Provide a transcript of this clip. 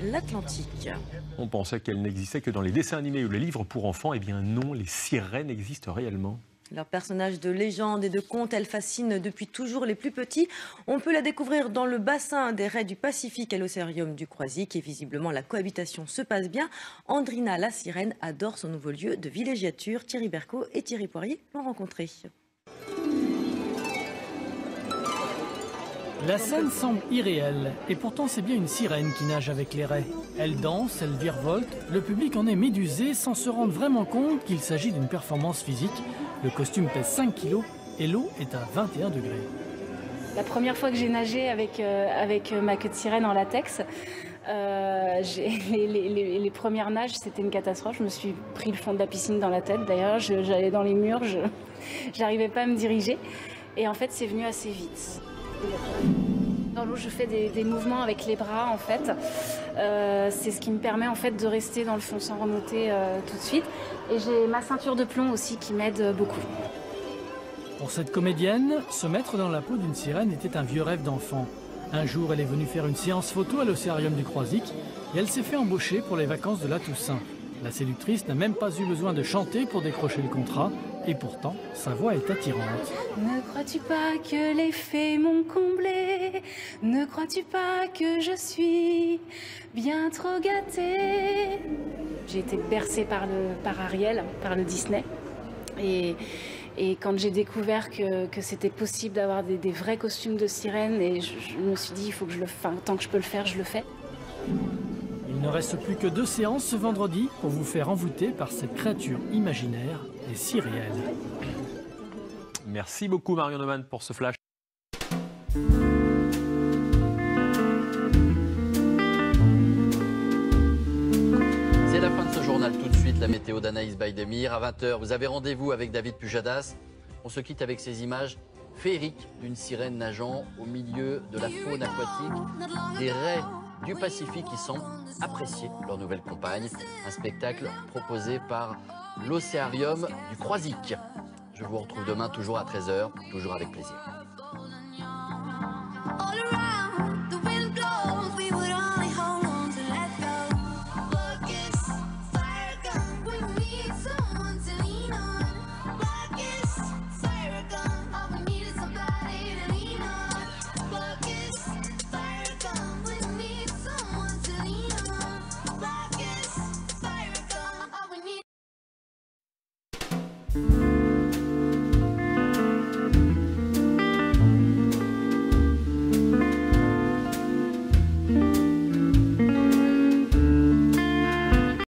L'Atlantique. On pensait qu'elle n'existait que dans les dessins animés ou les livres pour enfants. Eh bien non, les sirènes existent réellement. Leur personnage de légende et de conte, elle fascine depuis toujours les plus petits. On peut la découvrir dans le bassin des raies du Pacifique à l'Océarium du Croisic. Et visiblement, la cohabitation se passe bien. Andrina la sirène adore son nouveau lieu de villégiature. Thierry Bercot et Thierry Poirier l'ont rencontré. La scène semble irréelle, et pourtant c'est bien une sirène qui nage avec les raies. Elle danse, elle virevolte, le public en est médusé sans se rendre vraiment compte qu'il s'agit d'une performance physique. Le costume pèse 5 kg et l'eau est à 21 degrés. La première fois que j'ai nagé avec ma queue de sirène en latex, les premières nages, c'était une catastrophe. Je me suis pris le fond de la piscine dans la tête. D'ailleurs, j'allais dans les murs, j'arrivais pas à me diriger. Et en fait, c'est venu assez vite. Dans l'eau, je fais des mouvements avec les bras, en fait. C'est ce qui me permet en fait de rester dans le fond sans remonter tout de suite. Et j'ai ma ceinture de plomb aussi qui m'aide beaucoup. Pour cette comédienne, se mettre dans la peau d'une sirène était un vieux rêve d'enfant. Un jour, elle est venue faire une séance photo à l'Océarium du Croisic et elle s'est fait embaucher pour les vacances de la Toussaint. La séductrice n'a même pas eu besoin de chanter pour décrocher le contrat, et pourtant, sa voix est attirante. Ne crois-tu pas que les fées m'ont comblée? Ne crois-tu pas que je suis bien trop gâtée? J'ai été bercée par Ariel, par le Disney. Et quand j'ai découvert que c'était possible d'avoir des vrais costumes de sirène, et je me suis dit, il faut que je le fasse. Tant que je peux le faire, je le fais. Il ne reste plus que 2 séances ce vendredi pour vous faire envoûter par cette créature imaginaire et si réelle. Merci beaucoup Marion Neumann pour ce flash. C'est la fin de ce journal. Tout de suite, la météo d'Anaïs Baïdemir. À 20h, vous avez rendez-vous avec David Pujadas. On se quitte avec ces images féeriques d'une sirène nageant au milieu de la faune aquatique, des raies du Pacifique qui semblent apprécier leur nouvelle compagne. Un spectacle proposé par l'Océarium du Croisic. Je vous retrouve demain toujours à 13h, toujours avec plaisir.